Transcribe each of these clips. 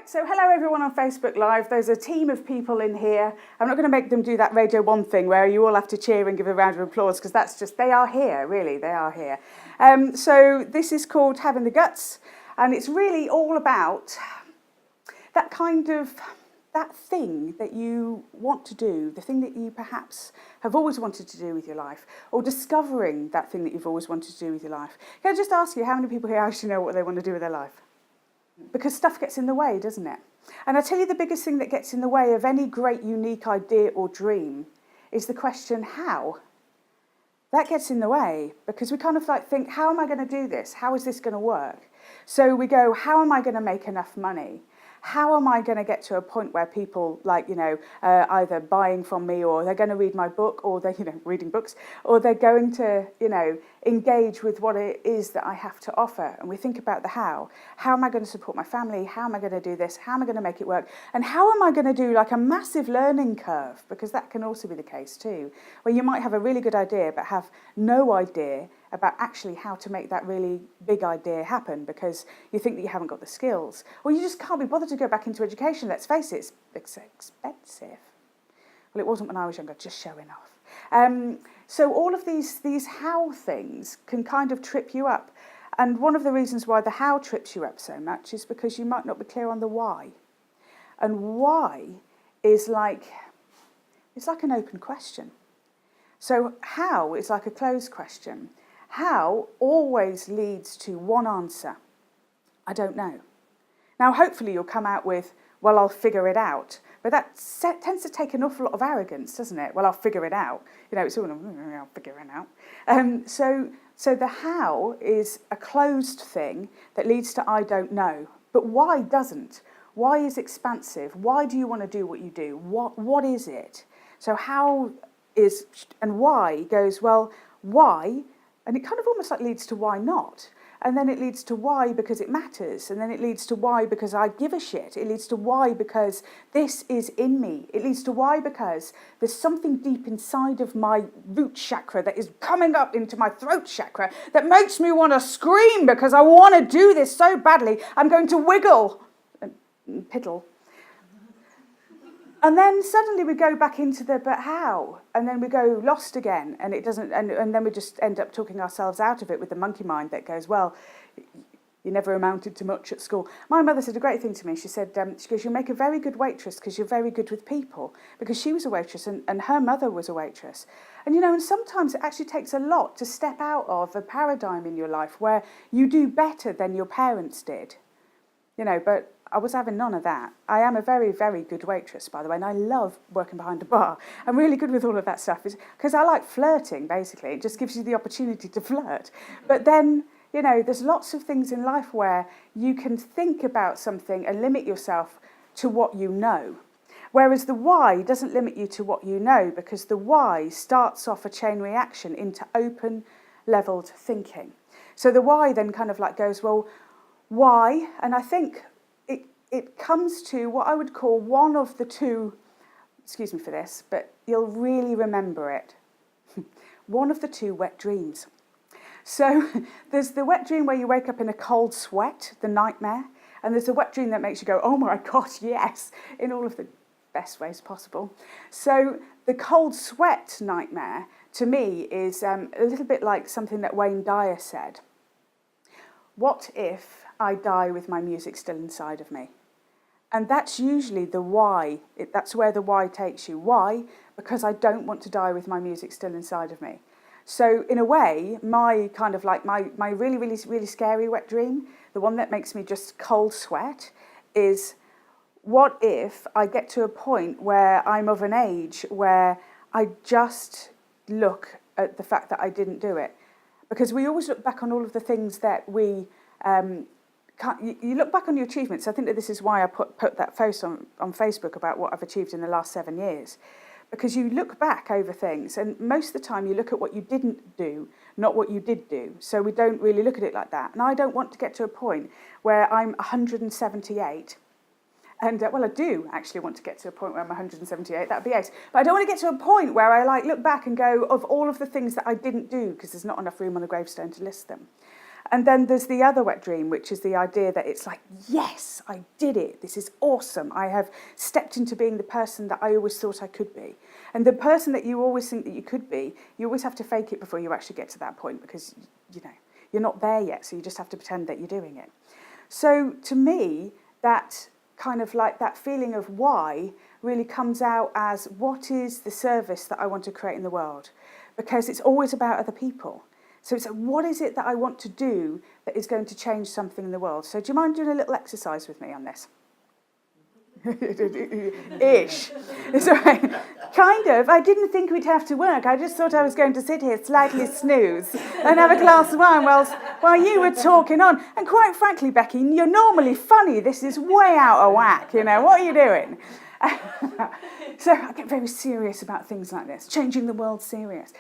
Right, so hello everyone on Facebook Live. There's a team of people in here. I'm not going to make them do that Radio 1 thing where you all have to cheer and give a round of applause because that's just, they are here, really, they are here. So this is called Having the Guts, and it's really all about that kind of, that thing that you want to do, the thing that you perhaps have always wanted to do with your life, or discovering that thing that you've always wanted to do with your life. Can I just ask you, how many people here actually know what they want to do with their life? Because stuff gets in the way, doesn't it? And I tell you, the biggest thing that gets in the way of any great, unique idea or dream is the question, how? That gets in the way because we kind of like think, how am I going to do this? How is this going to work? So we go, how am I going to make enough money? How am I going to get to a point where people like, either buying from me, or they're going to read my book, or they're, reading books, or they're going to, engage with what it is that I have to offer. And we think about the how. How am I going to support my family? How am I going to do this? How am I going to make it work? And how am I going to do like a massive learning curve? Because that can also be the case too, where you might have a really good idea, but have no idea about actually how to make that really big idea happen because you think that you haven't got the skills. Or you just can't be bothered to go back into education. Let's face it, it's expensive. Well, it wasn't when I was younger, just showing off. So all of these how things can kind of trip you up. And one of the reasons why the how trips you up so much is because you might not be clear on the why. And why is like, it's like an open question. So how is like a closed question. How always leads to one answer. I don't know. Now, hopefully you'll come out with, well, I'll figure it out. But that tends to take an awful lot of arrogance, doesn't it? Well, I'll figure it out. It's all, I'll figure it out. So the how is a closed thing that leads to I don't know. But why doesn't? Why is expansive? Why do you want to do what you do? What is it? So how is, and why goes, well, why? And it kind of almost like leads to why not. And then it leads to why because it matters. And then it leads to why because I give a shit. It leads to why because this is in me. It leads to why because there's something deep inside of my root chakra that is coming up into my throat chakra that makes me want to scream because I want to do this so badly. I'm going to wiggle and piddle. And then suddenly we go back into the, but how? And then we go lost again, and it doesn't, and then we just end up talking ourselves out of it with the monkey mind that goes, well, you never amounted to much at school. My mother said a great thing to me. She said, she goes, you'll make a very good waitress because you're very good with people. Because she was a waitress and her mother was a waitress. And, and sometimes it actually takes a lot to step out of a paradigm in your life where you do better than your parents did. But I was having none of that. I am a very, very good waitress, by the way, and I love working behind a bar. I'm really good with all of that stuff because I like flirting, basically. It just gives you the opportunity to flirt. But then, there's lots of things in life where you can think about something and limit yourself to what you know. Whereas the why doesn't limit you to what you know because the why starts off a chain reaction into open, leveled thinking. So the why then kind of like goes, well, why? And I think it comes to what I would call one of the two, excuse me for this, but you'll really remember it. One of the two wet dreams. So there's the wet dream where you wake up in a cold sweat, the nightmare, and there's the wet dream that makes you go, oh my God, yes, in all of the best ways possible. So the cold sweat nightmare to me is a little bit like something that Wayne Dyer said. What if I die with my music still inside of me? And that's usually the why. That's where the why takes you. Why? Because I don't want to die with my music still inside of me. So in a way, my kind of like my really, really, really scary wet dream, the one that makes me just cold sweat, is what if I get to a point where I'm of an age where I just look at the fact that I didn't do it? Because we always look back on all of the things that we... you look back on your achievements. I think that this is why I put that post on Facebook about what I've achieved in the last 7 years. Because you look back over things, and most of the time you look at what you didn't do, not what you did do. So we don't really look at it like that. And I don't want to get to a point where I'm 178. And, well, I do actually want to get to a point where I'm 178. That'd be ace. But I don't want to get to a point where I look back and go, of all of the things that I didn't do, because there's not enough room on the gravestone to list them. And then there's the other wet dream, which is the idea that it's like, yes, I did it. This is awesome. I have stepped into being the person that I always thought I could be. And the person that you always think that you could be, you always have to fake it before you actually get to that point because, you know, you're not there yet. So you just have to pretend that you're doing it. So to me, that kind of like that feeling of why really comes out as what is the service that I want to create in the world? Because it's always about other people. So it's what is it that I want to do that is going to change something in the world? So do you mind doing a little exercise with me on this? Ish. It's all right. Kind of. I didn't think we'd have to work. I just thought I was going to sit here, slightly snooze, and have a glass of wine while you were talking on. And quite frankly, Becky, you're normally funny. This is way out of whack, you know. What are you doing? So I get very serious about things like this. Changing the world serious.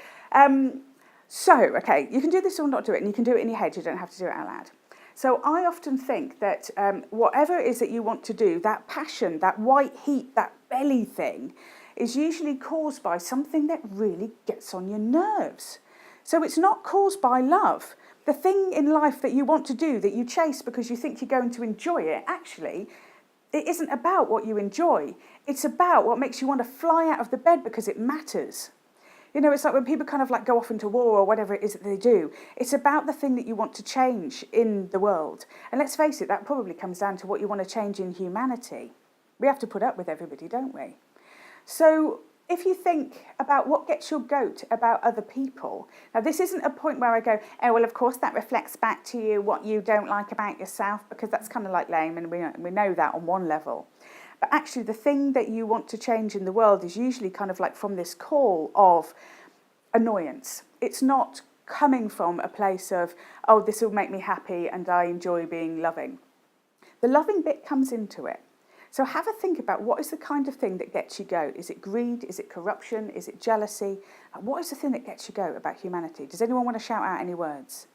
So, okay, you can do this or not do it, and you can do it in your head. You don't have to do it out loud. So I often think that whatever it is that you want to do, that passion, that white heat, that belly thing, is usually caused by something that really gets on your nerves. So it's not caused by love. The thing in life that you want to do, that you chase because you think you're going to enjoy it, actually, it isn't about what you enjoy. It's about what makes you want to fly out of the bed because it matters. You know, it's like when people kind of like go off into war or whatever it is that they do. It's about the thing that you want to change in the world. And let's face it, that probably comes down to what you want to change in humanity. We have to put up with everybody, don't we? So if you think about what gets your goat about other people, now this isn't a point where I go, oh, well, of course that reflects back to you what you don't like about yourself, because that's kind of like lame, and we know that on one level. But actually the thing that you want to change in the world is usually kind of like from this call of annoyance. It's not coming from a place of, oh, this will make me happy and I enjoy being loving. The loving bit comes into it. So have a think about what is the kind of thing that gets you go. Is it greed? Is it corruption? Is it jealousy? What is the thing that gets you go about humanity? Does anyone want to shout out any words?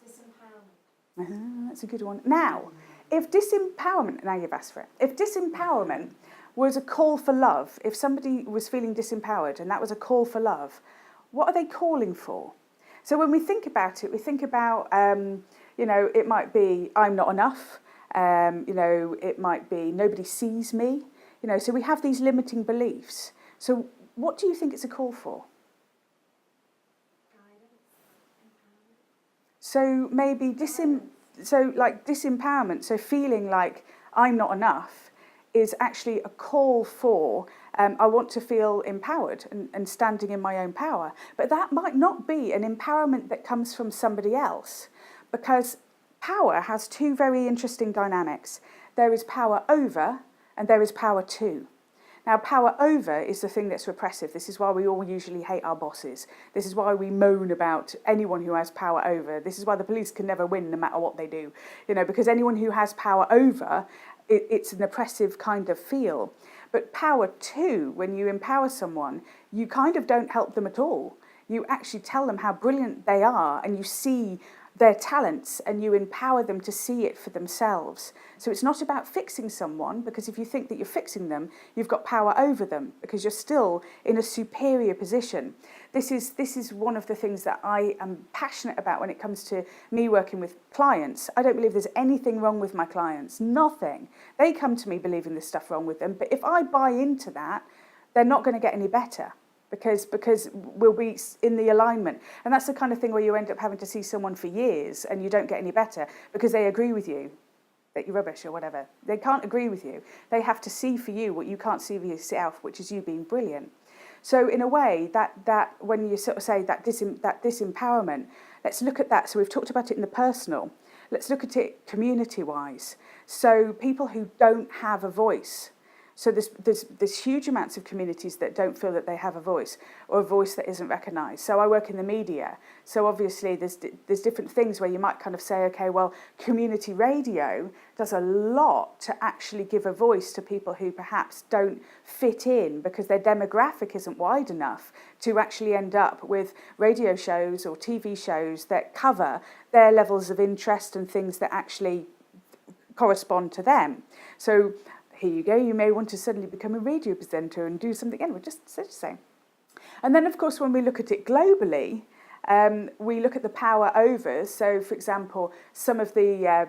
Disempowerment. That's a good one. Now, if disempowerment, now you've asked for it, if disempowerment was a call for love, if somebody was feeling disempowered and that was a call for love, what are they calling for? So when we think about it, we think about, you know, it might be, I'm not enough. You know, it might be, nobody sees me. You know, so we have these limiting beliefs. So what do you think it's a call for? So maybe disempowerment, so feeling like I'm not enough, is actually a call for I want to feel empowered and standing in my own power. But that might not be an empowerment that comes from somebody else, because power has two very interesting dynamics. There is power over and there is power to. Now, power over is the thing that's repressive. This is why we all usually hate our bosses. This is why we moan about anyone who has power over. This is why the police can never win no matter what they do. You know, because anyone who has power over, it's an oppressive kind of feel. But power to, when you empower someone, you kind of don't help them at all. You actually tell them how brilliant they are, and you see their talents and you empower them to see it for themselves. So it's not about fixing someone, because if you think that you're fixing them, you've got power over them because you're still in a superior position. This is one of the things that I am passionate about when it comes to me working with clients. I don't believe there's anything wrong with my clients, nothing. They come to me believing there's stuff wrong with them, but if I buy into that, they're not going to get any better. Because we'll be in the alignment. And that's the kind of thing where you end up having to see someone for years and you don't get any better because they agree with you that you're rubbish or whatever. They can't agree with you. They have to see for you what you can't see for yourself, which is you being brilliant. So in a way, that when you sort of say that disempowerment, let's look at that. So we've talked about it in the personal. Let's look at it community-wise. So people who don't have a voice. So there's huge amounts of communities that don't feel that they have a voice, or a voice that isn't recognised. So I work in the media. So obviously there's different things where you might kind of say, okay, well, community radio does a lot to actually give a voice to people who perhaps don't fit in because their demographic isn't wide enough to actually end up with radio shows or TV shows that cover their levels of interest and things that actually correspond to them. So here you go, you may want to suddenly become a radio presenter and do something, anyway, just saying. And then, of course, when we look at it globally, We look at the power overs. So, for example, some of the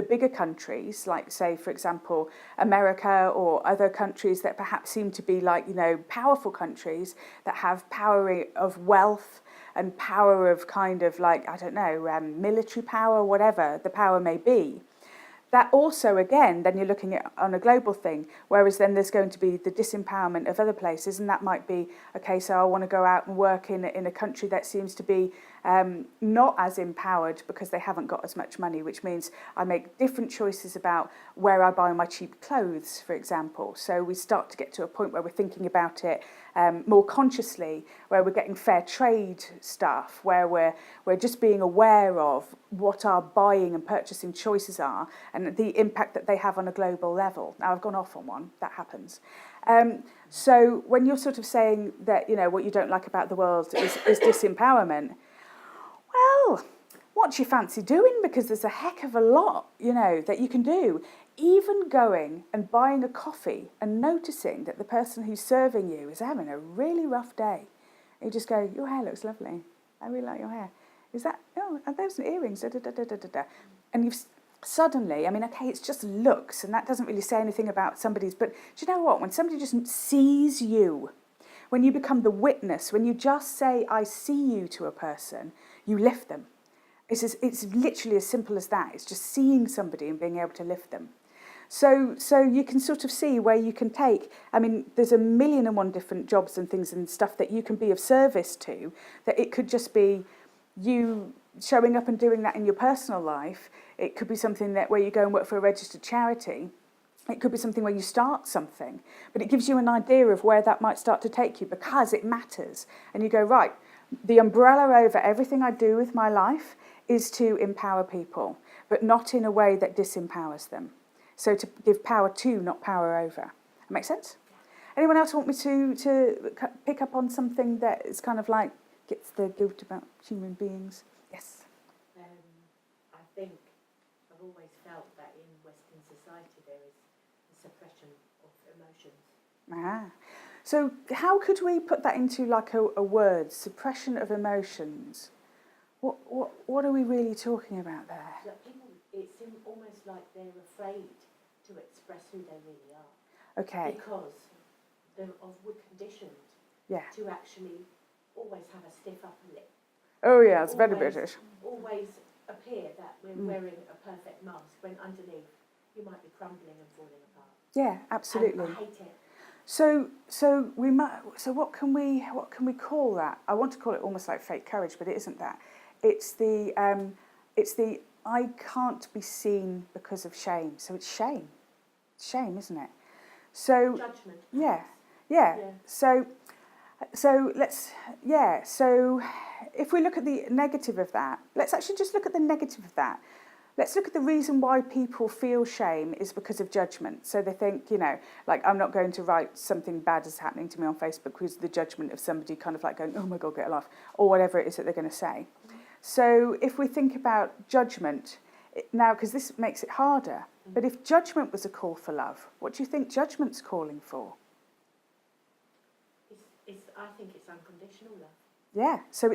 bigger countries, like say, for example, America or other countries that perhaps seem to be like, powerful countries that have power of wealth and power of kind of like, I don't know, military power, whatever the power may be. That also, again, then you're looking at on a global thing, whereas then there's going to be the disempowerment of other places, and that might be, okay, so I want to go out and work in a country that seems to be not as empowered because they haven't got as much money, which means I make different choices about where I buy my cheap clothes, for example. So we start to get to a point where we're thinking about it more consciously, where we're getting fair trade stuff, where we're just being aware of what our buying and purchasing choices are and the impact that they have on a global level. Now, I've gone off on one, that happens. So when you're sort of saying that, what you don't like about the world is disempowerment, well, what do you fancy doing? Because there's a heck of a lot, that you can do. Even going and buying a coffee and noticing that the person who's serving you is having a really rough day. You just go, your hair looks lovely. I really like your hair. Is that, are those earrings? Da, da, da, da, da, da. And you've suddenly, okay, it's just looks, and that doesn't really say anything about somebody's, but do you know what? When somebody just sees you, when you become the witness, when you just say, I see you to a person, you lift them. It's literally as simple as that. It's just seeing somebody and being able to lift them. So you can sort of see where you can take, there's 1,000,001 different jobs and things and stuff that you can be of service to, that it could just be you showing up and doing that in your personal life. It could be something that where you go and work for a registered charity. It could be something where you start something, but it gives you an idea of where that might start to take you because it matters. And you go, right, the umbrella over everything I do with my life is to empower people, but not in a way that disempowers them. So to give power to, not power over. That makes sense? Anyone else want me to pick up on something that is kind of like gets the guilt about human beings? Yes. I think I've always felt that in Western society there is a suppression of emotions. So how could we put that into like a word? Suppression of emotions. What are we really talking about there? So people, it's almost like they're afraid to express who they really are. Okay. Because we're conditioned to actually always have a stiff upper lip. Oh yeah, it's very British. Always appear that we're wearing a perfect mask when underneath you might be crumbling and falling apart. Yeah, absolutely. And I hate it. So what can we call that? I want to call it almost like fake courage, but it isn't that. It's the I can't be seen because of shame. So it's shame. It's shame, isn't it? So judgment. Yeah. So if we look at the negative of that, let's actually just look at the negative of that. Let's look at the reason why people feel shame is because of judgment. So they think, like I'm not going to write something bad is happening to me on Facebook because of the judgment of somebody kind of like going, oh my God, get a laugh, or whatever it is that they're going to say. So if we think about judgment now, because this makes it harder, but if judgment was a call for love, what do you think judgment's calling for? I think it's unconditional love. Yeah, so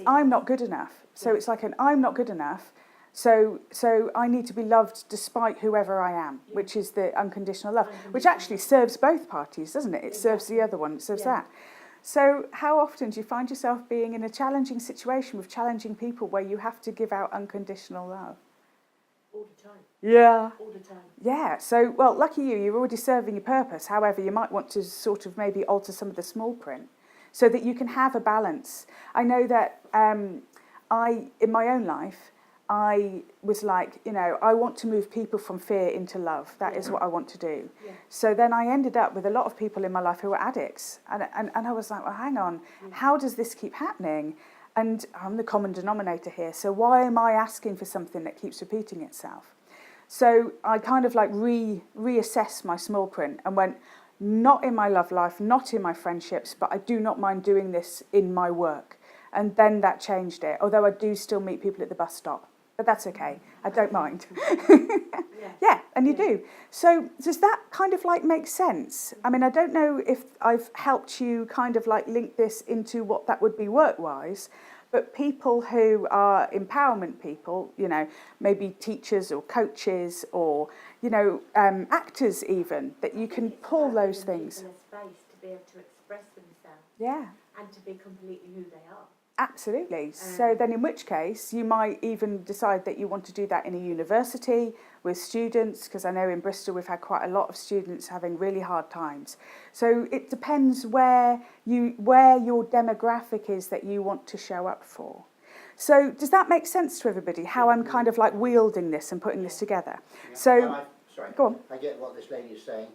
I'm not good enough. So it's like I'm not good enough. So I need to be loved despite whoever I am, which is the unconditional love, which actually serves both parties, doesn't it? It serves the other one, it serves that. So how often do you find yourself being in a challenging situation with challenging people where you have to give out unconditional love? All the time. Yeah. All the time. Yeah, so, well, lucky you're already serving your purpose. However, you might want to sort of maybe alter some of the small print so that you can have a balance. I know that in my own life, I was like, I want to move people from fear into love. That is what I want to do. Yeah. So then I ended up with a lot of people in my life who were addicts. And I was like, well, hang on, how does this keep happening? And I'm the common denominator here. So why am I asking for something that keeps repeating itself? So I kind of like reassessed my small print and went, not in my love life, not in my friendships, but I do not mind doing this in my work. And then that changed it, although I do still meet people at the bus stop. But that's okay. I don't mind. Yeah, and you do. So does that kind of like make sense? I mean, I don't know if I've helped you kind of like link this into what that would be work-wise, But people who are empowerment people, you know, maybe teachers or coaches or, you know, actors even, that you can pull those things. People a space to be able to express themselves. Yeah. And to be completely who they are. Absolutely. So then in which case you might even decide that you want to do that in a university with students, because I know in Bristol we've had quite a lot of students having really hard times. So it depends where your demographic is that you want to show up for. So does that make sense to everybody, how I'm kind of like wielding this and putting this together? Yeah. So, Sorry, go on. I get what this lady is saying.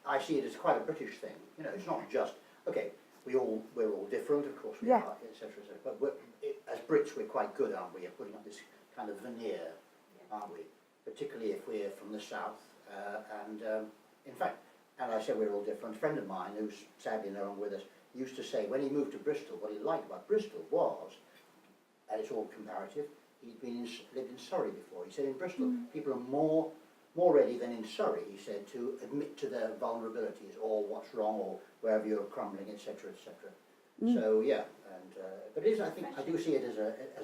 I see it as quite a British thing. You know, it's not just, okay, we're all different, of course we Yeah. are, etc., etc. But as Brits, we're quite good, aren't we, at putting up this kind of veneer, aren't we? Particularly if we're from the south. In fact, and I say we're all different. A friend of mine, who's sadly no longer with us, used to say when he moved to Bristol, what he liked about Bristol was, and it's all comparative, he'd lived in Surrey before. He said in Bristol, people are more ready than in Surrey, he said, to admit to their vulnerabilities or what's wrong or wherever you're crumbling, etc., etc. So yeah, but it is, I think, I do see it as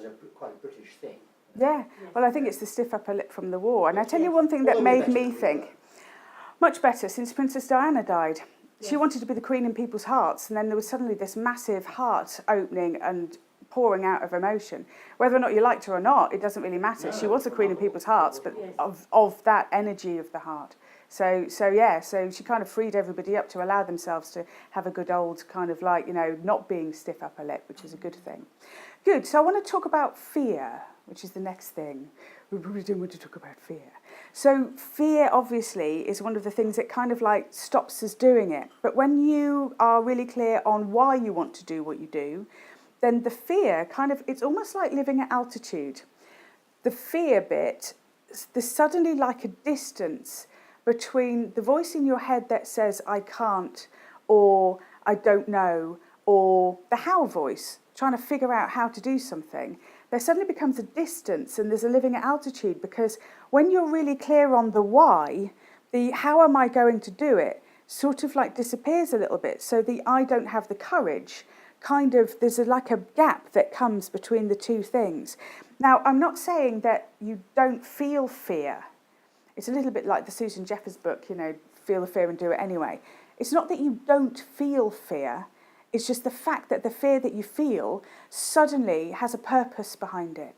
a quite a British thing. Yeah, well, I think it's the stiff upper lip from the war. And I tell you one thing that made me think, much better since Princess Diana died. She wanted to be the queen in people's hearts, and then there was suddenly this massive heart opening and pouring out of emotion. Whether or not you liked her or not, it doesn't really matter. She was the queen in people's hearts, but of that energy of the heart. So she kind of freed everybody up to allow themselves to have a good old kind of like, you know, not being stiff upper lip, which is a good thing. Good, so I want to talk about fear, which is the next thing. We really don't want to talk about fear. So fear, obviously, is one of the things that kind of like stops us doing it. But when you are really clear on why you want to do what you do, then the fear kind of, it's almost like living at altitude. The fear bit, there's suddenly like a distance between the voice in your head that says, I can't, or I don't know, or the how voice, trying to figure out how to do something. There suddenly becomes a distance and there's a living at altitude, because when you're really clear on the why, the how am I going to do it sort of like disappears a little bit. So the I don't have the courage, kind of, there's like a gap that comes between the two things. Now, I'm not saying that you don't feel fear. It's a little bit like the Susan Jeffers book, you know, feel the fear and do it anyway. It's not that you don't feel fear. It's just the fact that the fear that you feel suddenly has a purpose behind it.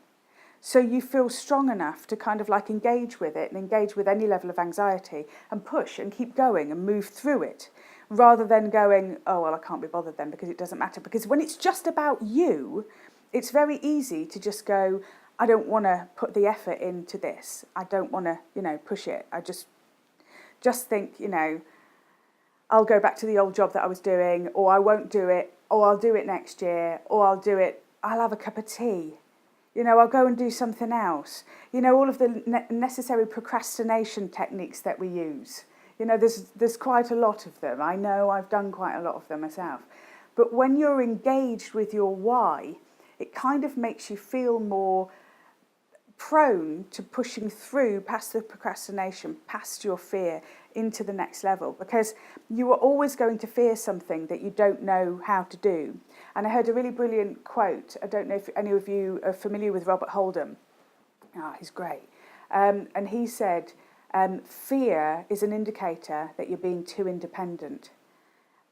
So you feel strong enough to kind of like engage with it and engage with any level of anxiety and push and keep going and move through it, rather than going, oh, well, I can't be bothered then because it doesn't matter. Because when it's just about you, it's very easy to just go, I don't want to put the effort into this. I don't want to, you know, push it. I just think, you know, I'll go back to the old job that I was doing, or I won't do it, or I'll do it next year, or I'll have a cup of tea. You know, I'll go and do something else. You know, all of the necessary procrastination techniques that we use. You know, there's quite a lot of them. I know I've done quite a lot of them myself. But when you're engaged with your why, it kind of makes you feel more prone to pushing through past the procrastination, past your fear, into the next level, because you are always going to fear something that you don't know how to do. And I heard a really brilliant quote. I don't know if any of you are familiar with Robert Holdham. He's great. And he said, fear is an indicator that you're being too independent.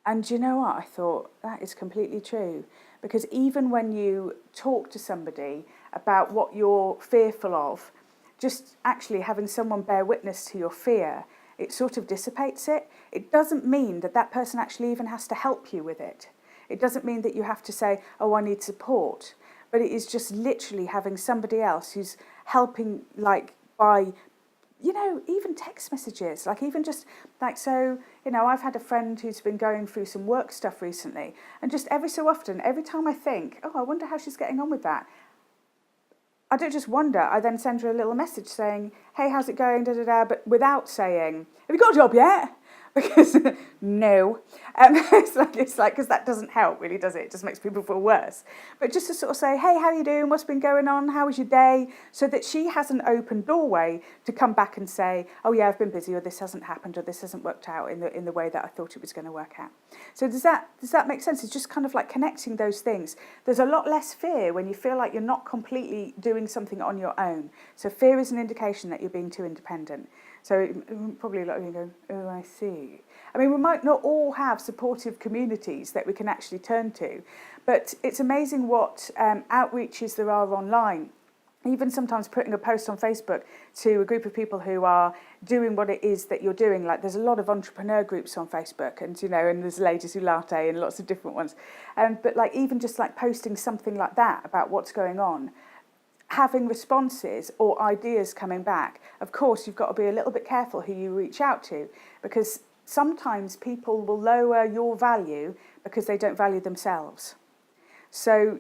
And you know what? I thought that is completely true, because even when you talk to somebody about what you're fearful of, just actually having someone bear witness to your fear, it sort of dissipates it. It doesn't mean that that person actually even has to help you with it. It doesn't mean that you have to say, oh, I need support. But it is just literally having somebody else who's helping, like by, you know, even text messages, like even just like, so, you know, I've had a friend who's been going through some work stuff recently, and just every so often, every time I think, oh, I wonder how she's getting on with that, I don't just wonder, I then send her a little message saying, hey, how's it going, da-da-da, but without saying, have you got a job yet? Because no, it's like because that doesn't help really, does it? It just makes people feel worse. But just to sort of say, hey, how are you doing? What's been going on? How was your day? So that she has an open doorway to come back and say, oh yeah, I've been busy, or this hasn't happened, or this hasn't worked out in the way that I thought it was going to work out. So does that make sense? It's just kind of like connecting those things. There's a lot less fear when you feel like you're not completely doing something on your own. So fear is an indication that you're being too independent. So probably a lot of you go, oh, I see. I mean, we might not all have supportive communities that we can actually turn to, but it's amazing what outreaches there are online. Even sometimes putting a post on Facebook to a group of people who are doing what it is that you're doing. Like there's a lot of entrepreneur groups on Facebook, and and there's Ladies Who Latte and lots of different ones. But like even just like posting something like that about what's going on, having responses or ideas coming back. Of course, you've got to be a little bit careful who you reach out to, because sometimes people will lower your value because they don't value themselves. So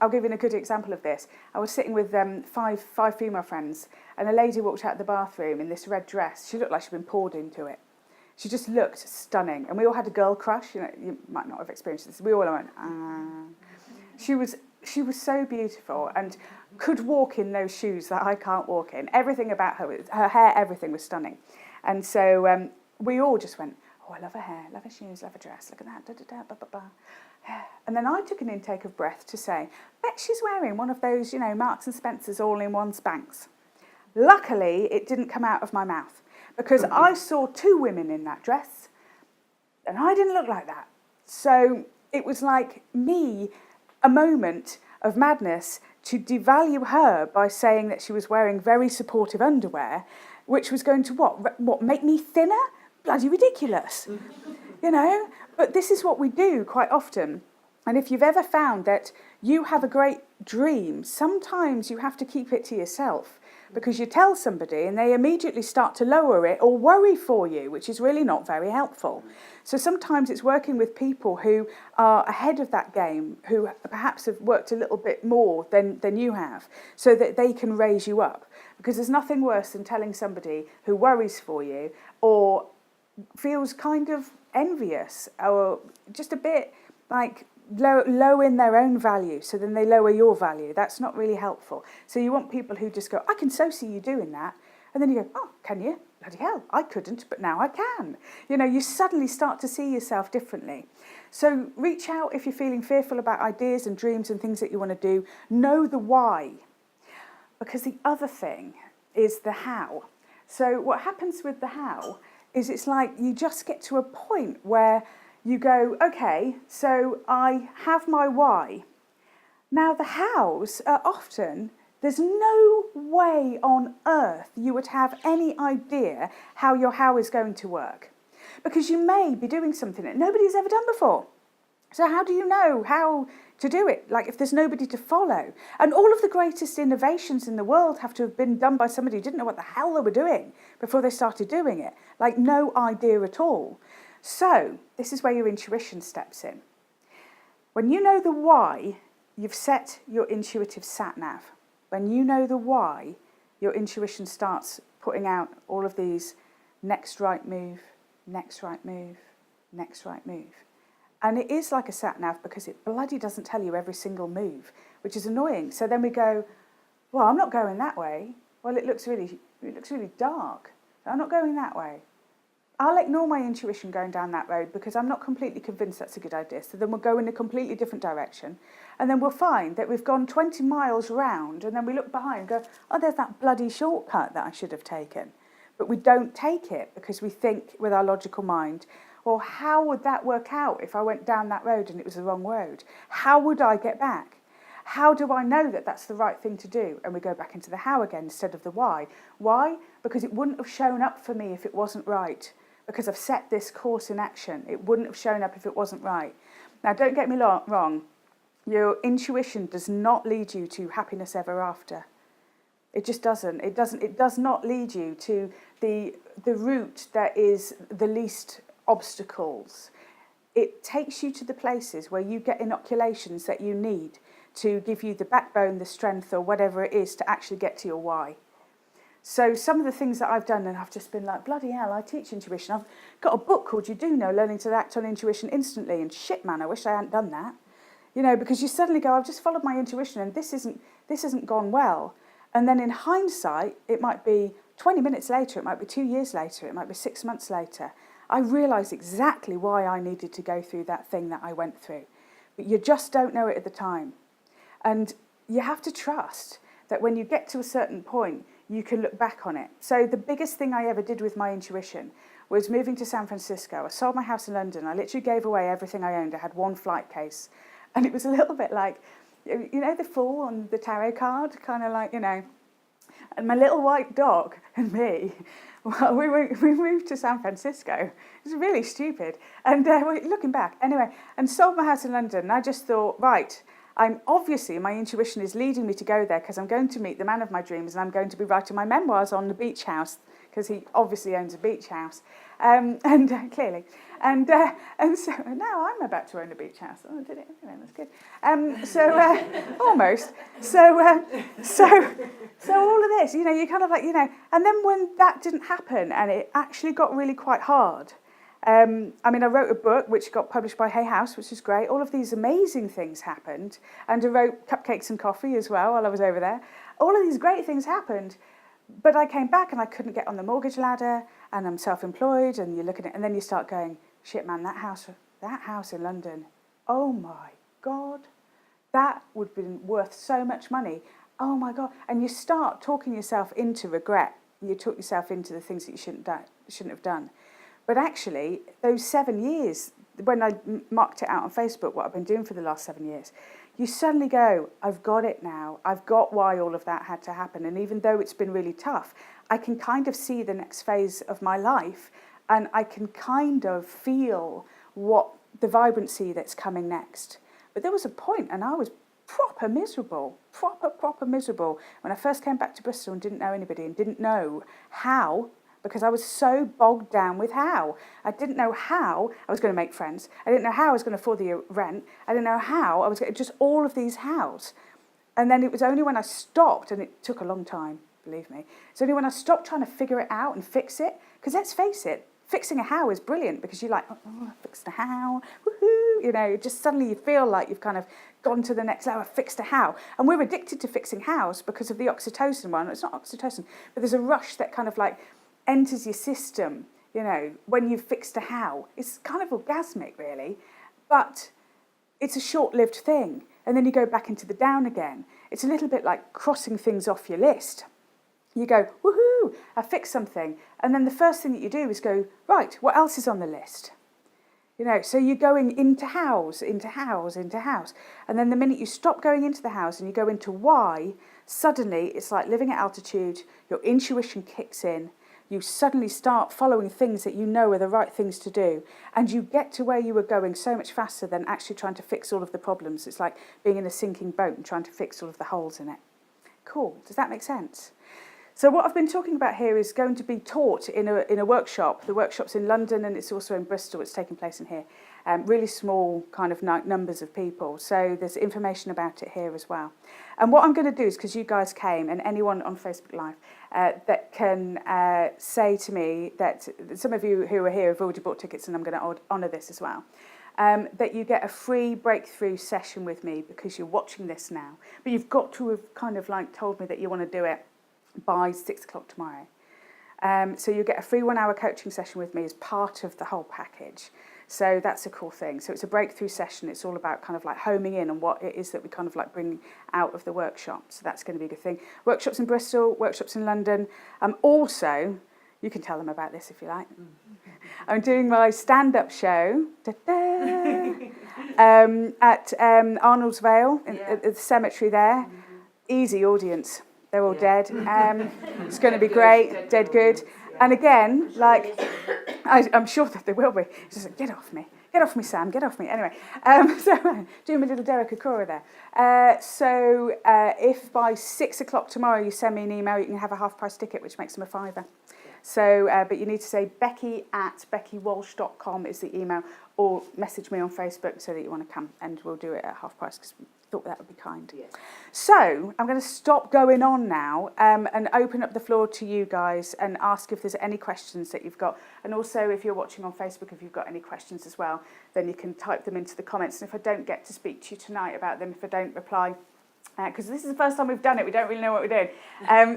I'll give you a good example of this. I was sitting with five female friends, and a lady walked out of the bathroom in this red dress. She looked like she'd been poured into it. She just looked stunning, and we all had a girl crush. You might not have experienced this. We all went, ah. She was so beautiful and could walk in those shoes that I can't walk in. Everything about her hair, everything was stunning. And so we all just went, oh, I love her hair, love her shoes, love her dress, look at that, da, da, da, ba, ba, ba. And then I took an intake of breath to say, bet she's wearing one of those, Marks and Spencer's all-in-one Spanx. Luckily, it didn't come out of my mouth, because I saw two women in that dress, and I didn't look like that. So it was like me, a moment of madness to devalue her by saying that she was wearing very supportive underwear, which was going to what make me thinner? Bloody ridiculous, But this is what we do quite often. And if you've ever found that you have a great dream, sometimes you have to keep it to yourself, because you tell somebody and they immediately start to lower it or worry for you, which is really not very helpful. So sometimes it's working with people who are ahead of that game, who perhaps have worked a little bit more than you have, so that they can raise you up. Because there's nothing worse than telling somebody who worries for you or feels kind of envious or just a bit like low in their own value, so then they lower your value. That's not really helpful. So you want people who just go, I can so see you doing that. And then you go, oh, can you? Bloody hell, I couldn't, but now I can. You suddenly start to see yourself differently. So reach out if you're feeling fearful about ideas and dreams and things that you want to do. Know the why. Because the other thing is the how. So what happens with the how is it's like you just get to a point where you go, okay, so I have my why. Now the hows are often, there's no way on earth you would have any idea how your how is going to work. Because you may be doing something that nobody's ever done before. So how do you know how to do it? Like if there's nobody to follow. And all of the greatest innovations in the world have to have been done by somebody who didn't know what the hell they were doing before they started doing it. Like no idea at all. So this is where your intuition steps in. When you know the why, you've set your intuitive sat-nav. When you know the why, your intuition starts putting out all of these next right move, next right move, next right move. And it is like a sat-nav because it bloody doesn't tell you every single move, which is annoying. So then we go, well, I'm not going that way. Well, it looks really dark. I'm not going that way. I'll ignore my intuition going down that road because I'm not completely convinced that's a good idea. So then we'll go in a completely different direction. And then we'll find that we've gone 20 miles round, and then we look behind and go, oh, there's that bloody shortcut that I should have taken. But we don't take it because we think with our logical mind, well, how would that work out if I went down that road and it was the wrong road? How would I get back? How do I know that that's the right thing to do? And we go back into the how again instead of the why. Why? Because it wouldn't have shown up for me if it wasn't right. Because I've set this course in action. It wouldn't have shown up if it wasn't right. Now, don't get me wrong. Your intuition does not lead you to happiness ever after. It just doesn't. It does not lead you to the route that is the least obstacles. It takes you to the places where you get inoculations that you need to give you the backbone, the strength, or whatever it is to actually get to your why. So some of the things that I've done, and I've just been like, bloody hell, I teach intuition. I've got a book called You Do Know, Learning to Act on Intuition Instantly. And shit, man, I wish I hadn't done that. You know, because you suddenly go, I've just followed my intuition and this isn't gone well. And then in hindsight, it might be 20 minutes later, it might be 2 years later, it might be 6 months later. I realised exactly why I needed to go through that thing that I went through. But you just don't know it at the time. And you have to trust that when you get to a certain point, you can look back on it. So the biggest thing I ever did with my intuition was moving to San Francisco. I sold my house in London. I literally gave away everything I owned. I had one flight case. And it was a little bit like, you know, the Fool on the tarot card, kind of like, you know. And my little white dog and me, well, we moved to San Francisco. It was really stupid. And looking back, anyway, and sold my house in London. And I just thought, right, obviously my intuition is leading me to go there because I'm going to meet the man of my dreams and I'm going to be writing my memoirs on the beach house because he obviously owns a beach house, clearly. And so now I'm about to own a beach house. Oh, did it? Anyway, that's good. Almost. So all of this, you know, you kind of like, you know, and then when that didn't happen and it actually got really quite hard. I wrote a book which got published by Hay House, which is great. All of these amazing things happened. And I wrote Cupcakes and Coffee as well while I was over there. All of these great things happened. But I came back and I couldn't get on the mortgage ladder and I'm self-employed and you look at it and then you start going, shit, man, that house in London, oh my God, that would have been worth so much money. Oh my God. And you start talking yourself into regret. You talk yourself into the things that you shouldn't have done. But actually, those 7 years, when I marked it out on Facebook, what I've been doing for the last 7 years, you suddenly go, I've got it now. I've got why all of that had to happen. And even though it's been really tough, I can kind of see the next phase of my life and I can kind of feel what the vibrancy that's coming next. But there was a point and I was proper miserable when I first came back to Bristol and didn't know anybody and didn't know how, because I was so bogged down with how. I didn't know how I was going to make friends. I didn't know how I was going to afford the rent. I didn't know how I was going to, just all of these hows. And then it was only when I stopped, and it took a long time, believe me. It's only when I stopped trying to figure it out and fix it, because let's face it, fixing a how is brilliant because you're like, oh, I fixed a how, woohoo, you know, just suddenly you feel like you've kind of gone to the next level, fixed a how. And we're addicted to fixing hows because of the oxytocin one. It's not oxytocin, but there's a rush that kind of like enters your system, you know, when you've fixed a how. It's kind of orgasmic, really, but it's a short-lived thing. And then you go back into the down again. It's a little bit like crossing things off your list. You go, woohoo, I fixed something. And then the first thing that you do is go, right, what else is on the list? You know, so you're going into hows. And then the minute you stop going into the hows and you go into why, suddenly it's like living at altitude, your intuition kicks in, you suddenly start following things that you know are the right things to do, and you get to where you were going so much faster than actually trying to fix all of the problems. It's like being in a sinking boat and trying to fix all of the holes in it. Cool. Does that make sense? So what I've been talking about here is going to be taught in a workshop. The workshop's in London and it's also in Bristol. It's taking place in here. Really small kind of numbers of people. So there's information about it here as well. And what I'm going to do is, because you guys came and anyone on Facebook Live that can say to me that some of you who are here have already bought tickets, and I'm going to honour this as well, that you get a free breakthrough session with me because you're watching this now. But you've got to have kind of like told me that you want to do it by 6 o'clock tomorrow. So you get a free 1 hour coaching session with me as part of the whole package. So that's a cool thing. So it's a breakthrough session. It's all about kind of like homing in on what it is that we kind of like bring out of the workshop. So that's going to be a good thing. Workshops in Bristol, workshops in London. Also, you can tell them about this if you like. I'm doing my stand-up show at Arnold's Vale, at the cemetery there. Easy audience. They're all dead. It's going to be great, dead good. And again, like, I'm sure that they will be. It's just like, get off me, Sam, get off me. Anyway, so doing my little Derek Akora there. So if by 6 o'clock tomorrow you send me an email, you can have a half-price ticket, which makes them a £5. So, but you need to say becky@beckywalsh.com is the email, or message me on Facebook so that you want to come, and we'll do it at half price because we thought that would be kind. Yeah. So I'm going to stop going on now and open up the floor to you guys and ask if there's any questions that you've got. And also, if you're watching on Facebook, if you've got any questions as well, then you can type them into the comments. And if I don't get to speak to you tonight about them, if I don't reply, because this is the first time we've done it, we don't really know what we're doing.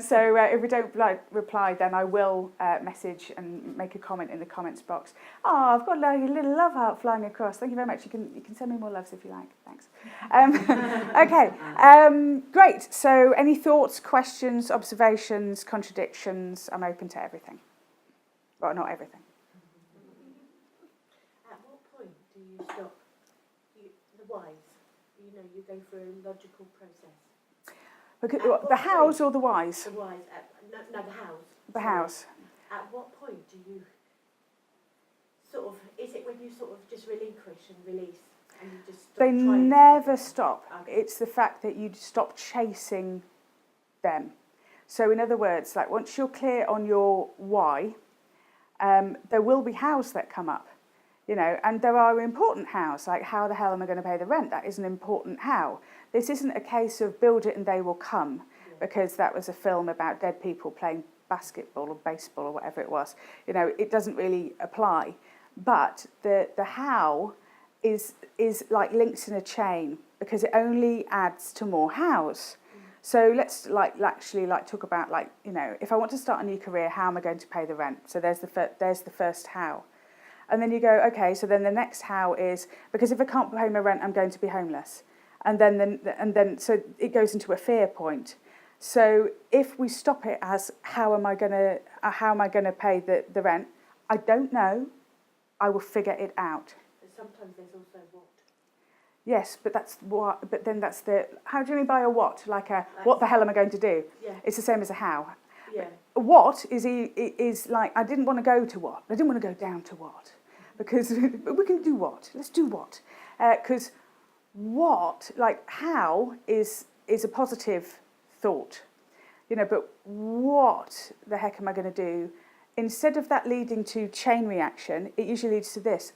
So if we don't reply, then I will message and make a comment in the comments box. Oh, I've got like a little love heart flying across. Thank you very much. You can send me more loves if you like. Thanks. Okay, great. So any thoughts, questions, observations, contradictions? I'm open to everything. Well, not everything. At what point do you stop the whys? You go through a logical process. Because, the hows or the whys? The whys. No, the hows. The hows. At what point do you is it when you just relinquish and release and you just stop They trying never stop. Okay. It's the fact that you stop chasing them. So in other words, like once you're clear on your why, there will be hows that come up. And there are important hows, like how the hell am I going to pay the rent? That is an important how. This isn't a case of build it and they will come, because that was a film about dead people playing basketball or baseball or whatever it was. It doesn't really apply. But the how is like links in a chain, because it only adds to more hows. So let's actually talk about if I want to start a new career, how am I going to pay the rent? So there's the first how. And then you go, okay, so then the next how is, because if I can't pay my rent, I'm going to be homeless. And then so it goes into a fear point. So if we stop it as how am I going to pay the rent? I don't know. I will figure it out. But sometimes there's also what. Yes, but that's what. But then that's the. How do you mean by a what? Like what the hell am I going to do? Yeah. It's the same as a how. Yeah. What is like, I didn't want to go to what. I didn't want to go down to what. Because we can do what. Let's do what. Because what, how is a positive thought. But what the heck am I going to do? Instead of that leading to chain reaction, it usually leads to this.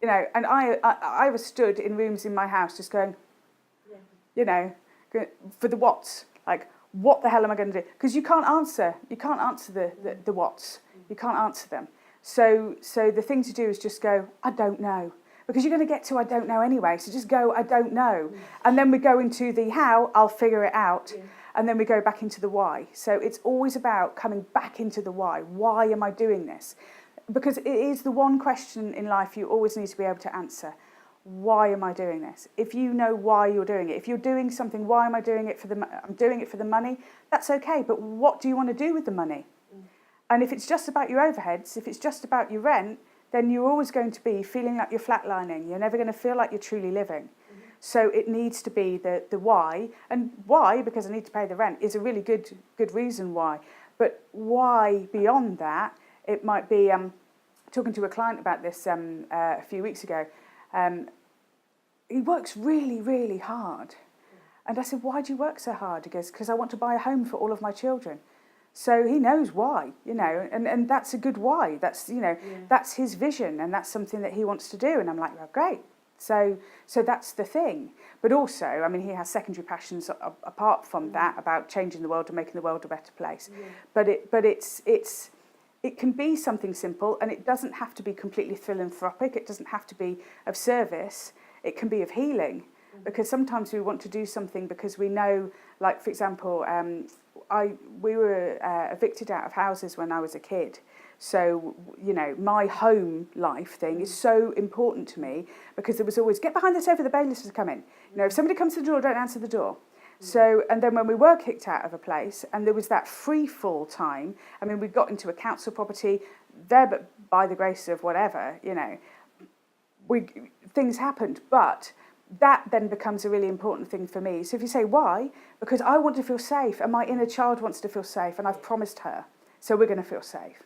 And I was stood in rooms in my house just going, for the whats. What the hell am I going to do? Because you can't answer the whats. You can't answer them. So the thing to do is just go, I don't know. Because you're going to get to I don't know anyway. So just go, I don't know. And then we go into the how, I'll figure it out. Yeah. And then we go back into the why. So it's always about coming back into the why. Why am I doing this? Because it is the one question in life you always need to be able to answer. Why am I doing this? If you know why you're doing it, if you're doing something, why am I doing it I'm doing it for the money, that's okay. But what do you want to do with the money? And if it's just about your overheads, if it's just about your rent, then you're always going to be feeling like you're flatlining. You're never going to feel like you're truly living. So it needs to be the why. And why, because I need to pay the rent, is a really good reason why. But why beyond that, it might be, talking to a client about this a few weeks ago, he works really, really hard. And I said, why do you work so hard? He goes, because I want to buy a home for all of my children. So he knows why, and that's a good why. That's, that's his vision, and that's something that he wants to do. And I'm like, well, great. So that's the thing. But also, I mean, he has secondary passions apart from that about changing the world and making the world a better place. Yeah. But it can be something simple, and it doesn't have to be completely philanthropic. It doesn't have to be of service. It can be of healing, because sometimes we want to do something because we know, like, for example, we were evicted out of houses when I was a kid. So, my home life thing is so important to me, because there was always, get behind the sofa, the bailiffs are coming. If somebody comes to the door, don't answer the door. So, and then when we were kicked out of a place, and there was that free fall time, I mean, we got into a council property there, but by the grace of whatever, things happened. But that then becomes a really important thing for me. So if you say, why? Because I want to feel safe, and my inner child wants to feel safe, and I've promised her, so we're going to feel safe.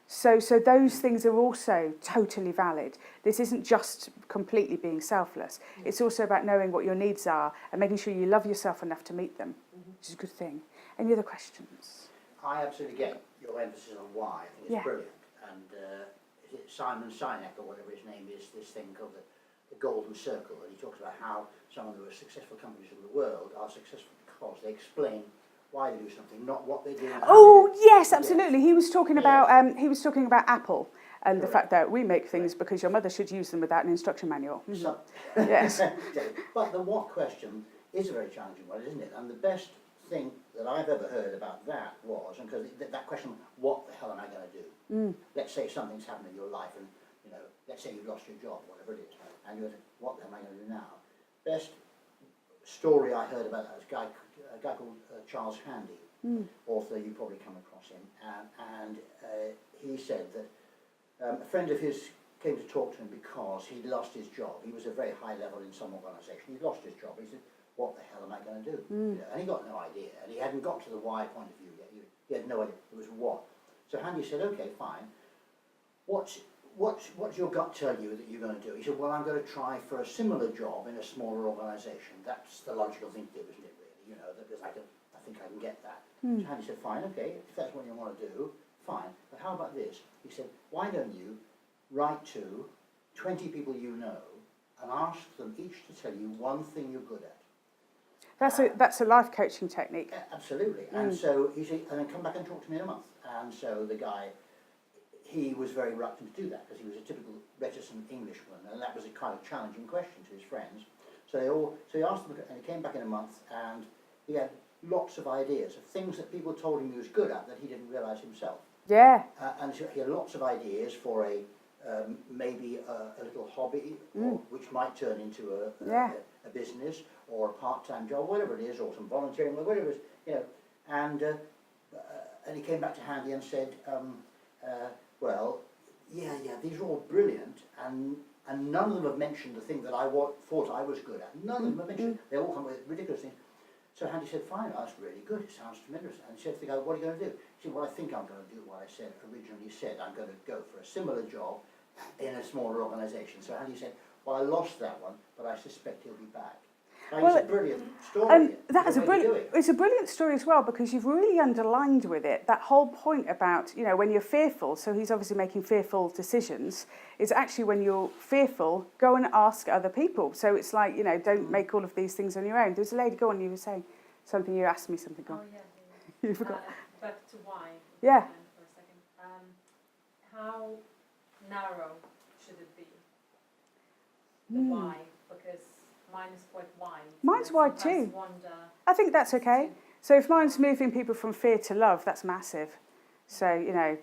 So those things are also totally valid. This isn't just completely being selfless. It's also about knowing what your needs are and making sure you love yourself enough to meet them, which is a good thing. Any other questions? I absolutely get your emphasis on why. I think it's Yeah. brilliant. And is it Simon Sinek or whatever his name is, this thing called the Golden Circle, and he talks about how some of the most successful companies in the world are successful because they explain why they do something, not what they do. And how Oh they do it. yes, absolutely. He was talking about Apple and the Correct. fact that we make things because your mother should use them without an instruction manual. Mhm. So, Yes. But the what question is a very challenging one, isn't it? And the best thing that I've ever heard about that was, and because that question, what the hell am I going to do? Let's say something's happened in your life, and you know, let's say you've lost your job, whatever it is, and you're thinking, what am I going to do now? Best story I heard about that was a guy called Charles Handy, author. You probably come across him, and he said that a friend of his came to talk to him because he'd lost his job. He was a very high level in some organisation. He'd lost his job. He said, what the hell am I going to do? You know, and he got no idea. And he hadn't got to the why point of view yet. He had no idea. It was what. So Handy said, okay, fine. What's your gut tell you that you're going to do? He said, well, I'm going to try for a similar job in a smaller organisation. That's the logical thing to do, isn't it, really? You know, because I think I can get that. So Handy said, fine, okay, if that's what you want to do, fine. But how about this? He said, why don't you write to 20 people you know and ask them each to tell you one thing you're good at. That's a life coaching technique. Absolutely. And so he said, and then come back and talk to me in a month. And so the guy, he was very reluctant to do that because he was a typical reticent Englishman, and that was a kind of challenging question to his friends. So he asked them, and he came back in a month, and he had lots of ideas of things that people told him he was good at that he didn't realise himself. Yeah. And so he had lots of ideas for maybe a little hobby, or, which might turn into a business or a part-time job, whatever it is, or some volunteering, whatever it is, you know. And he came back to Handy and said, well, yeah, these are all brilliant, and none of them have mentioned the thing that I thought I was good at. None of them have mentioned. They all come with ridiculous things. So Handy said, fine, that's really good, it sounds tremendous. And he said to the guy, what are you going to do? He said, well, I think I'm going to do what I originally said. I'm going to go for a similar job in a smaller organisation. So Handy said, well, I lost that one, but I suspect he'll be back. Well, it's a brilliant story. And that is it's a brilliant story as well, because you've really underlined with it that whole point about, you know, when you're fearful, so he's obviously making fearful decisions, is actually when you're fearful, go and ask other people. So it's like, you know, don't make all of these things on your own. There's a lady, go on, you were saying something, you asked me something. Oh, yeah. You forgot. Back to why. Yeah. For a second. How narrow should it be? The why, because mine is quite wide. Mine's wide too. Wonder, I think that's okay. So if mine's moving people from fear to love, that's massive. So, you know,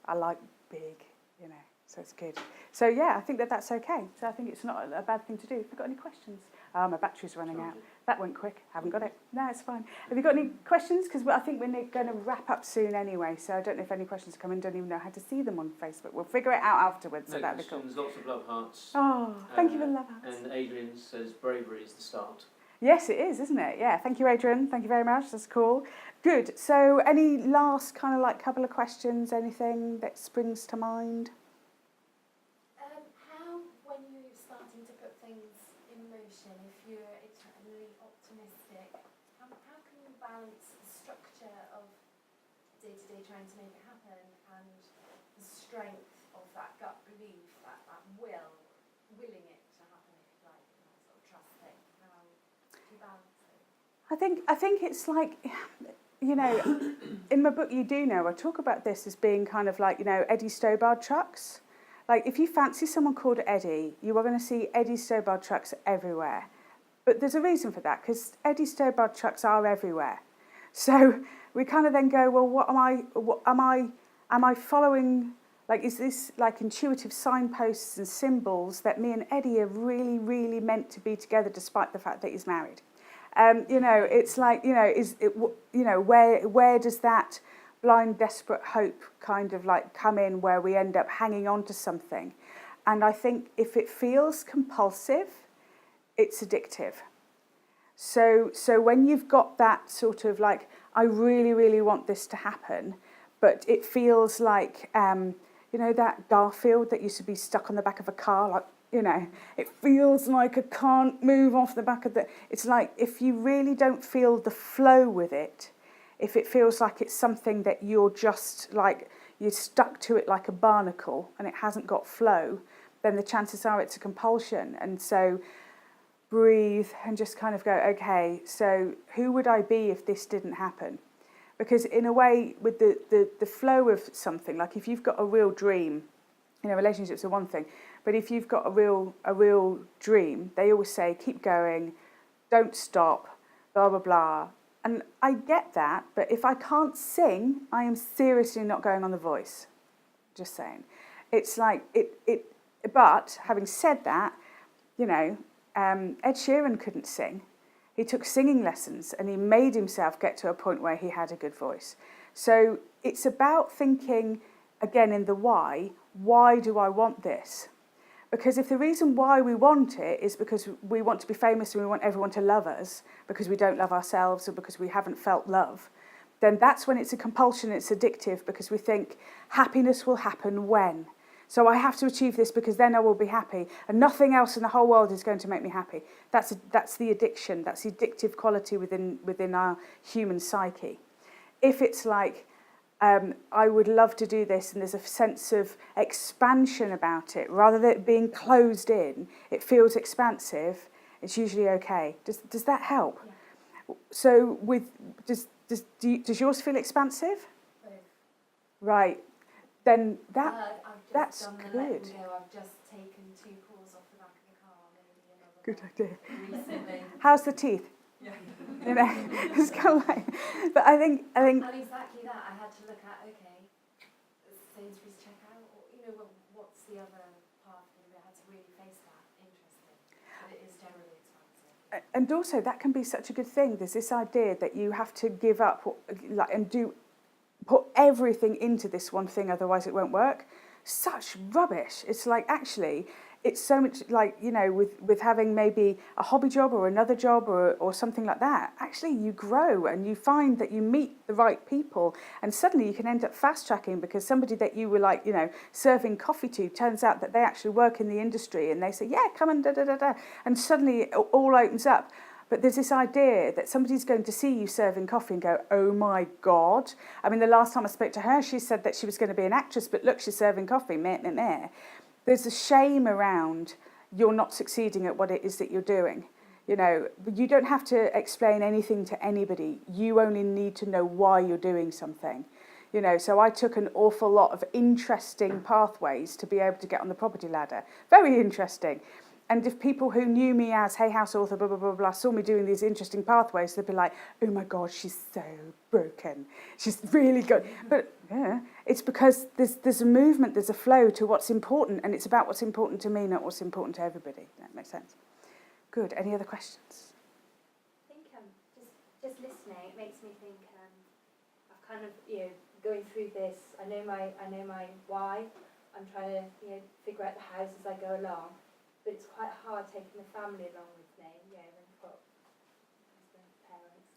I like big, you know, so it's good. So, yeah, I think that's okay. So I think it's not a bad thing to do. Have you got any questions? My battery's running out. That went quick. Haven't got it. No, it's fine. Have you got any questions? Because I think we're going to wrap up soon anyway. So I don't know if any questions are coming. Don't even know how to see them on Facebook. We'll figure it out afterwards. No so that'd be cool. questions, lots of love hearts. Oh, thank you for the love hearts. And Adrian says bravery is the start. Yes, it is, isn't it? Yeah. Thank you, Adrian. Thank you very much. That's cool. Good. So any last kind of like couple of questions? Anything that springs to mind? How, when you're starting to put things in motion, if you're eternally optimistic, how can you balance the structure of day-to-day trying to make it happen and the strength of that gut belief, that willing it to happen, if you like, and that sort of trust thing? How do you balance it? I think it's like, you know, in my book You Do Know, I talk about this as being kind of like, you know, Eddie Stobart trucks. Like, if you fancy someone called Eddie, you are going to see Eddie Stobart trucks everywhere. But there's a reason for that, because Eddie Stobart trucks are everywhere. So we kind of then go, well, am I following, like, is this like intuitive signposts and symbols that me and Eddie are really, really meant to be together despite the fact that he's married? You know, it's like, you know, where does that blind, desperate hope kind of like come in, where we end up hanging on to something? And I think if it feels compulsive, it's addictive. So when you've got that sort of like, I really, really want this to happen, but it feels like, you know, that Garfield that used to be stuck on the back of a car, like, you know, it feels like I can't move off the back of the... It's like, if you really don't feel the flow with it, if it feels like it's something that you're just like, you're stuck to it like a barnacle and it hasn't got flow, then the chances are it's a compulsion. And so breathe and just kind of go, okay, so who would I be if this didn't happen? Because in a way, with the flow of something, like if you've got a real dream, you know, relationships are one thing, but if you've got a real dream, they always say, keep going, don't stop, blah, blah, blah. And I get that, but if I can't sing, I am seriously not going on The Voice. Just saying. It's like, but having said that, you know, Ed Sheeran couldn't sing. He took singing lessons and he made himself get to a point where he had a good voice. So it's about thinking, again, in the why do I want this? Because if the reason why we want it is because we want to be famous and we want everyone to love us because we don't love ourselves or because we haven't felt love, then that's when it's a compulsion, it's addictive, because we think happiness will happen when. So I have to achieve this because then I will be happy, and nothing else in the whole world is going to make me happy. That's the addiction. That's the addictive quality within our human psyche. If it's like, I would love to do this, and there's a sense of expansion about it, rather than it being closed in, it feels expansive, it's usually okay. Does that help? Yeah. So does yours feel expansive? Both. Right. Then I've just that's done the good. letting go. I've just taken 2 calls off the back of the car, maybe another Good one idea. recently. How's the teeth? Yeah. You know, it's kind of like, but I think And exactly that. I had to look at, okay, Sainsbury's checkout, or you know, what's the other path? And I had to really face that. Interesting, but it is generally expensive. and also that can be such a good thing. There's this idea that you have to give up and put everything into this one thing, otherwise it won't work. Such rubbish. It's like, actually, it's so much like, you know, with having maybe a hobby job or another job or something like that, actually you grow and you find that you meet the right people, and suddenly you can end up fast tracking because somebody that you were like, you know, serving coffee to turns out that they actually work in the industry, and they say, yeah, come and da-da-da-da, and suddenly it all opens up. But there's this idea that somebody's going to see you serving coffee and go, oh my God. I mean, the last time I spoke to her, she said that she was going to be an actress, but look, she's serving coffee, meh, meh, meh. There's a shame around you're not succeeding at what it is that you're doing. You know, you don't have to explain anything to anybody. You only need to know why you're doing something. You know, so I took an awful lot of interesting pathways to be able to get on the property ladder. Very interesting. And if people who knew me as Hay House author, blah, blah, blah, blah, saw me doing these interesting pathways, they'd be like, oh my God, she's so broken. She's really good. But yeah, it's because there's a movement, there's a flow to what's important, and it's about what's important to me, not what's important to everybody. That makes sense. Good. Any other questions? I think just listening, it makes me think I've kind of, you know, going through this, I know my why. I'm trying to, you know, figure out the hows as I go along. But it's quite hard taking the family along with me, you know, and I've got husband, parents.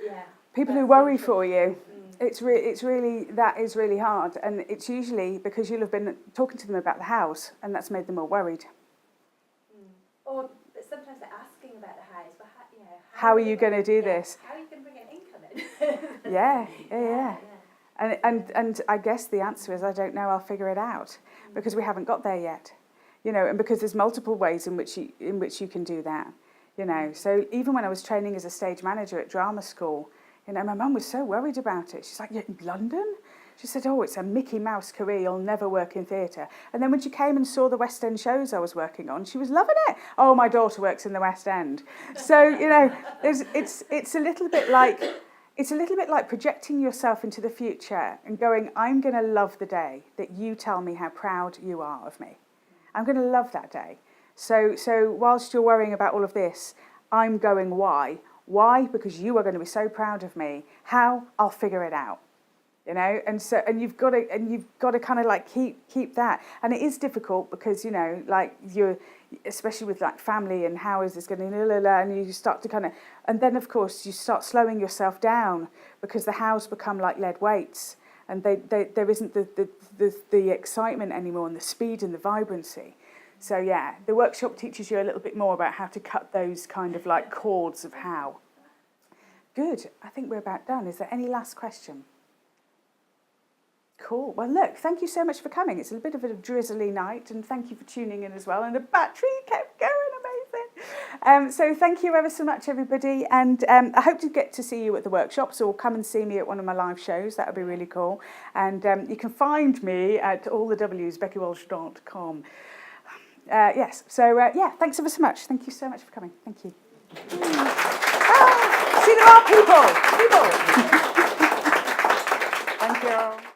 Yeah. People who worry for you, it's really, that is really hard. And it's usually because you'll have been talking to them about the house, and that's made them more worried. Or sometimes they're asking about the house, but how are you going to do this? How are you going to bring an income in? Yeah. And I guess the answer is, I don't know, I'll figure it out, because we haven't got there yet. You know, and because there's multiple ways in which you can do that, you know. So even when I was training as a stage manager at drama school, you know, my mum was so worried about it. She's like, you're in London? She said, oh, it's a Mickey Mouse career, you'll never work in theatre. And then when she came and saw the West End shows I was working on, she was loving it. Oh, my daughter works in the West End. So, you know, it's a little bit like projecting yourself into the future and going, I'm going to love the day that you tell me how proud you are of me. I'm going to love that day. So whilst you're worrying about all of this, I'm going, why? Why? Because you are going to be so proud of me. How? I'll figure it out. You know, and you've got to kind of like keep that. And it is difficult because, you know, like you're, especially with like family and how is this going to, and you start to kind of, and then of course you start slowing yourself down because the hows become like lead weights. And there isn't the excitement anymore, and the speed and the vibrancy. So yeah, the workshop teaches you a little bit more about how to cut those kind of like chords of how. Good. I think we're about done. Is there any last question? Cool. Well, look, thank you so much for coming. It's a bit of a drizzly night, and thank you for tuning in as well. And the battery kept going, amazing. So thank you ever so much, everybody. And I hope to get to see you at the workshops, or come and see me at one of my live shows. That would be really cool. And you can find me at allthews.beckywalsh.com. Yes. So yeah, thanks ever so much. Thank you so much for coming. Thank you. See, there are people. Thank you.